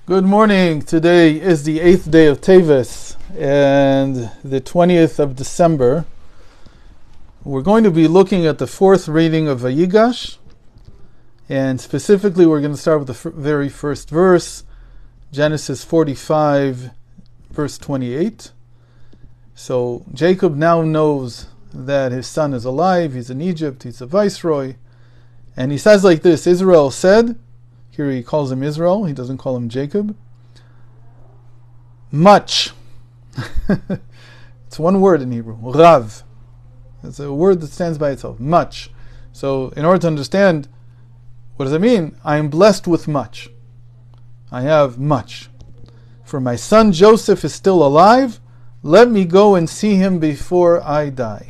Good morning. Today is the 8th day of Teves and the 20th of December. We're going to be looking at the fourth reading of Vayigash, and specifically we're going to start with the very first verse, Genesis 45, verse 28. So Jacob now knows that his son is alive, he's in Egypt, he's a viceroy, and he says like this, Israel said, here he calls him Israel, he doesn't call him Jacob. Much. It's one word in Hebrew, Rav. It's a word that stands by itself, much. So in order to understand, what does it mean? I am blessed with much. I have much. For my son Joseph is still alive, let me go and see him before I die.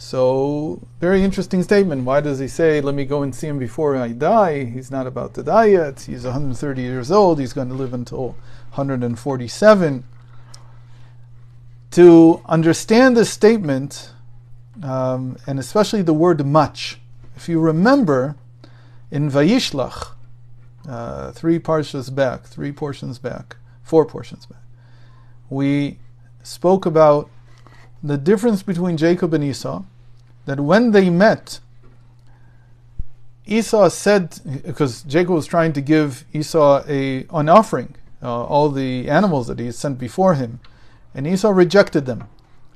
So, very interesting statement. Why does he say, let me go and see him before I die? He's not about to die yet. He's 130 years old. He's going to live until 147. To understand this statement, and especially the word much, if you remember, in Vayishlach, 4 portions back, we spoke about the difference between Jacob and Esau, that when they met, Esau said, because Jacob was trying to give Esau an offering, all the animals that he had sent before him, and Esau rejected them.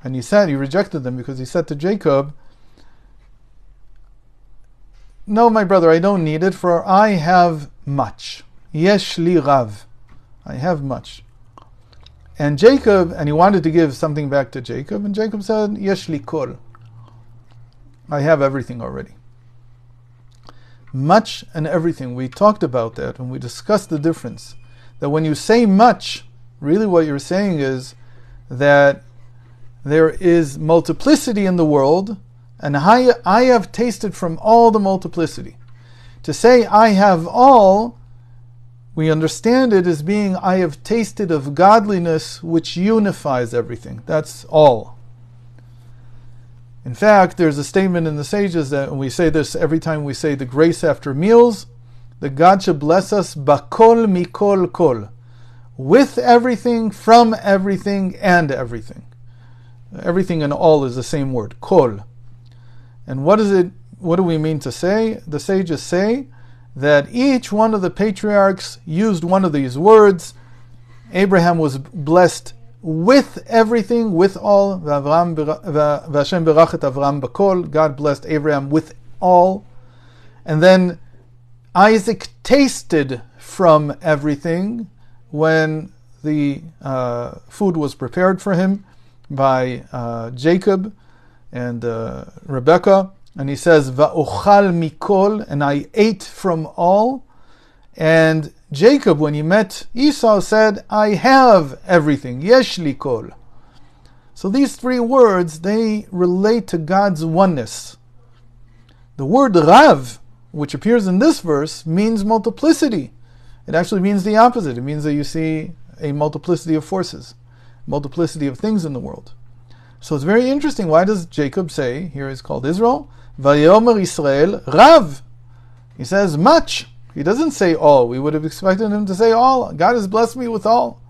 And he rejected them because he said to Jacob, no, my brother, I don't need it, for I have much. Yesh li rav. I have much. And he wanted to give something back to Jacob, and Jacob said, Yesh li kol. I have everything already. Much and everything. We talked about that when we discussed the difference. That when you say much, really what you're saying is that there is multiplicity in the world, and I have tasted from all the multiplicity. To say I have all, we understand it as being I have tasted of godliness which unifies everything. That's all. In fact, there's a statement in the sages that, and we say this every time we say the grace after meals, that God should bless us bakol mikol kol, with everything, from everything, and everything. Everything and all is the same word, kol. And what do we mean to say? The sages say that each one of the patriarchs used one of these words. Abraham was blessed with everything, with all. V'Hashem berachet Avram b'kol. God blessed Abraham with all. And then Isaac tasted from everything when the food was prepared for him by Jacob and Rebekah. And he says, Va'ochal mikol, and I ate from all. And Jacob, when he met Esau, said, I have everything. Yesh li kol. So these three words, they relate to God's oneness. The word Rav, which appears in this verse, means multiplicity. It actually means the opposite. It means that you see a multiplicity of forces, multiplicity of things in the world. So it's very interesting. Why does Jacob say, here he's called Israel, Vayomer Israel Rav? He says much. He doesn't say all. We would have expected him to say all. God has blessed me with all.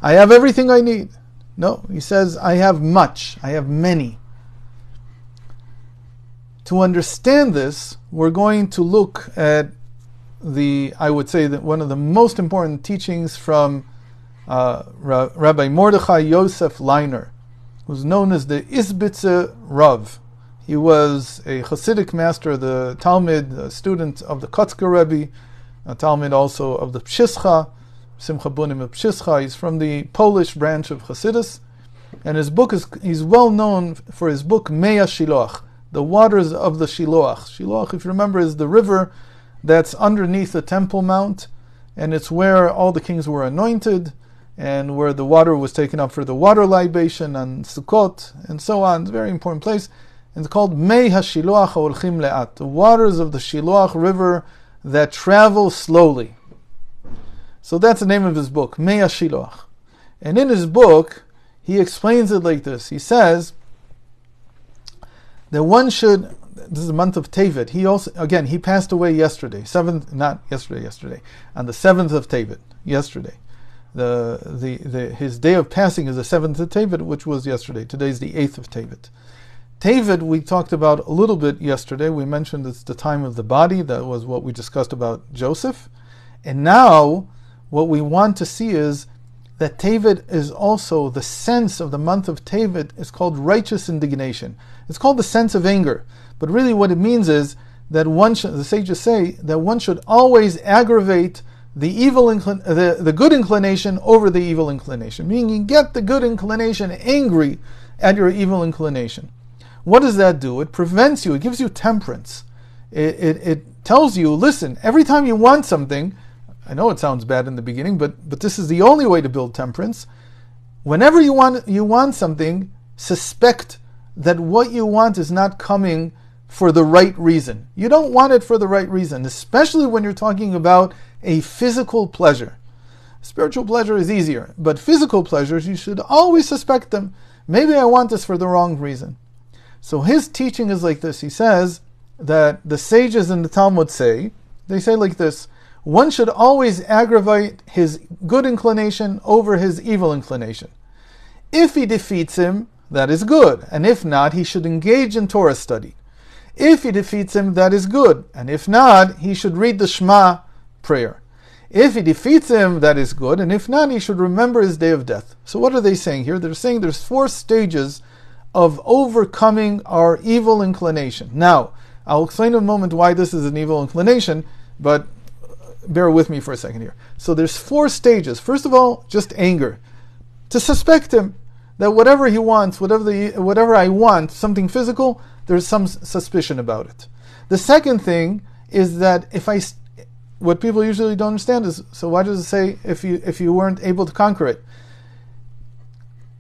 I have everything I need. No, he says, I have much. I have many. To understand this, we're going to look at I would say that one of the most important teachings from Rabbi Mordechai Yosef Leiner, who's known as the Izbitzer Rav. He was a Hasidic master of the Talmud, a student of the Kotzker Rebbe, a Talmud also of the Pshischa, Simcha Bunim of Pshischa. He's from the Polish branch of Hasidus, and he's well known for his book Mei HaShiloach, the waters of the Shiloach. Shiloach, if you remember, is the river that's underneath the Temple Mount, and it's where all the kings were anointed, and where the water was taken up for the water libation on Sukkot, and so on. It's a very important place. It's called Mei HaShiloach HaOlchim Le'at, the waters of the Shiloach River that travel slowly. So that's the name of his book, Mei HaShiloach. And in his book, he explains it like this. He says that one should, this is the month of Tevet. He passed away yesterday, on the 7th of Tevet, yesterday. His day of passing is the 7th of Tevet, which was yesterday. Today's the 8th of Tevet. Tevet we talked about a little bit yesterday. We mentioned it's the time of the body. That was what we discussed about Joseph. And now what we want to see is that Tevet is also the sense of the month of Tevet is called righteous indignation. It's called the sense of anger. But really what it means is that the sages say that one should always aggravate the good inclination over the evil inclination. Meaning you get the good inclination angry at your evil inclination. What does that do? It prevents you, it gives you temperance. It tells you, listen, every time you want something, I know it sounds bad in the beginning, but this is the only way to build temperance. Whenever you want something, suspect that what you want is not coming for the right reason. You don't want it for the right reason, especially when you're talking about a physical pleasure. Spiritual pleasure is easier, but physical pleasures, you should always suspect them. Maybe I want this for the wrong reason. So his teaching is like this. He says that the sages in the Talmud say like this: one should always aggravate his good inclination over his evil inclination. If he defeats him, that is good, and if not, he should engage in Torah study. If he defeats him, that is good, and if not, he should read the Shema prayer. If he defeats him, that is good, and if not, he should remember his day of death. So what are they saying here? They're saying there's 4 stages of overcoming our evil inclination. Now, I'll explain in a moment why this is an evil inclination, but bear with me for a second here. So there's 4 stages. First of all, just anger. To suspect him that whatever he wants, whatever I want, something physical, there's some suspicion about it. The second thing is that what people usually don't understand is, so why does it say if you weren't able to conquer it?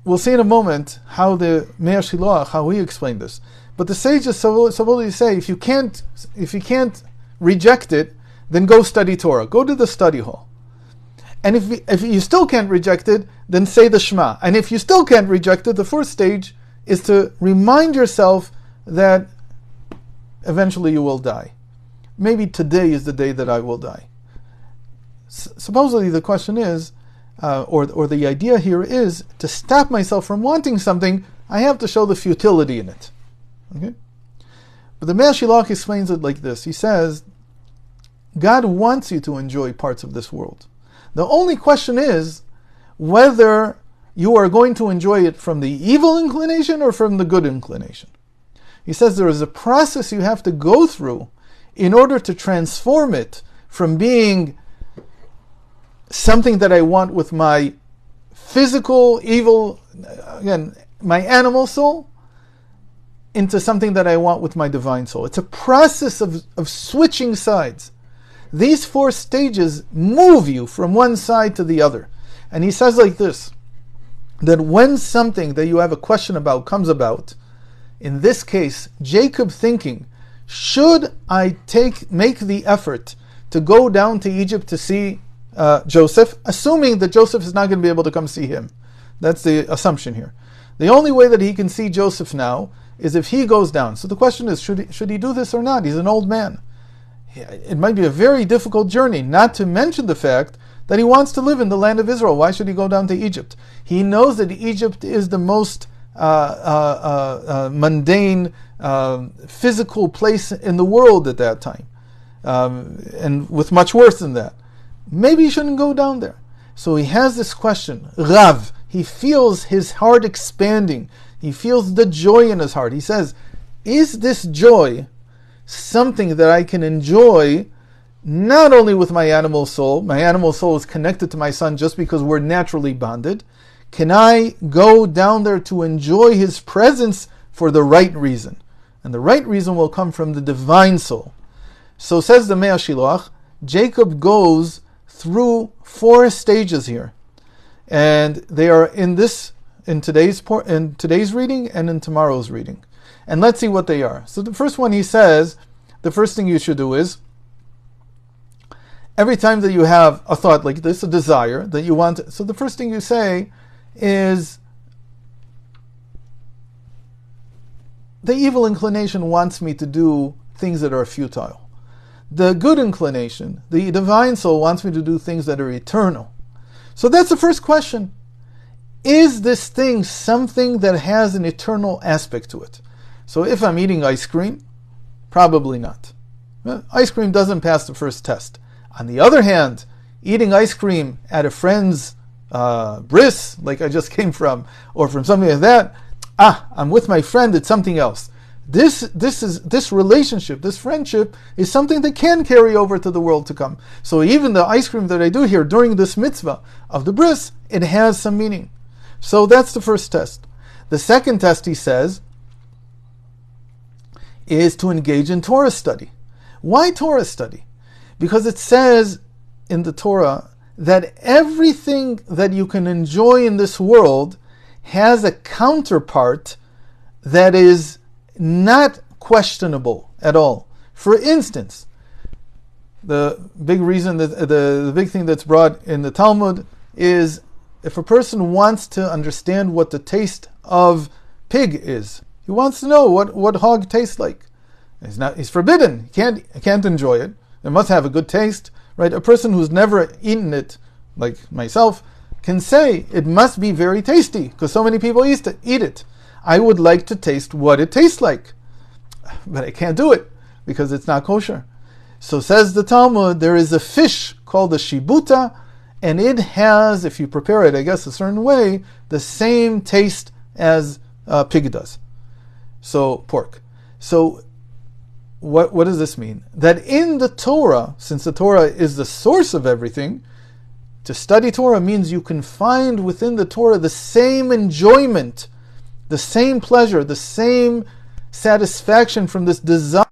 We'll see in a moment how the Me'er Shiloach, how he explained this. But the sages supposedly say, if you can't reject it, then go study Torah. Go to the study hall. And if you still can't reject it, then say the Shema. And if you still can't reject it, the 4th stage is to remind yourself that eventually you will die. Maybe today is the day that I will die. Supposedly the question is, or the idea here is, to stop myself from wanting something, I have to show the futility in it. Okay? But the Me'er Shiloach explains it like this. He says, God wants you to enjoy parts of this world. The only question is whether you are going to enjoy it from the evil inclination or from the good inclination. He says there is a process you have to go through in order to transform it from being something that I want with my physical evil, again, my animal soul, into something that I want with my divine soul. It's a process of switching sides. These 4 stages move you from one side to the other. And he says like this, that when something that you have a question about comes about, in this case, Jacob thinking, should I make the effort to go down to Egypt to see Joseph, assuming that Joseph is not going to be able to come see him. That's the assumption here. The only way that he can see Joseph now is if he goes down. So the question is, should he do this or not? He's an old man. It might be a very difficult journey, not to mention the fact that he wants to live in the land of Israel. Why should he go down to Egypt? He knows that Egypt is the most mundane, physical place in the world at that time, and with much worse than that. Maybe he shouldn't go down there. So he has this question, Rav. He feels his heart expanding. He feels the joy in his heart. He says, is this joy something that I can enjoy not only with my animal soul is connected to my son just because we're naturally bonded. Can I go down there to enjoy his presence for the right reason? And the right reason will come from the divine soul. So says the Me'er Shiloach, Jacob goes through 4 stages here. And they are in today's reading and in tomorrow's reading. And let's see what they are. So the first one, he says, the first thing you should do is, every time that you have a thought like this, a desire that you want, so the first thing you say is, the evil inclination wants me to do things that are futile. The good inclination, the divine soul, wants me to do things that are eternal. So that's the first question. Is this thing something that has an eternal aspect to it? So if I'm eating ice cream, probably not. Ice cream doesn't pass the first test. On the other hand, eating ice cream at a friend's bris, like I just came from, or from something like that, I'm with my friend, it's something else. This relationship, this friendship, is something that can carry over to the world to come. So even the ice cream that I do here during this mitzvah of the bris, it has some meaning. So that's the first test. The second test, he says, is to engage in Torah study. Why Torah study? Because it says in the Torah that everything that you can enjoy in this world has a counterpart that is not questionable at all. For instance, the big reason that the big thing that's brought in the Talmud is if a person wants to understand what the taste of pig is, he wants to know what hog tastes like. He's forbidden. He can't enjoy it. It must have a good taste, right? A person who's never eaten it, like myself, can say it must be very tasty because so many people eat it. I would like to taste what it tastes like, but I can't do it because it's not kosher. So says the Talmud, there is a fish called a shibuta, and it has, if you prepare it, I guess, a certain way, the same taste as pig does. So pork. So what does this mean? That in the Torah, since the Torah is the source of everything, to study Torah means you can find within the Torah the same enjoyment, the same pleasure, the same satisfaction from this desire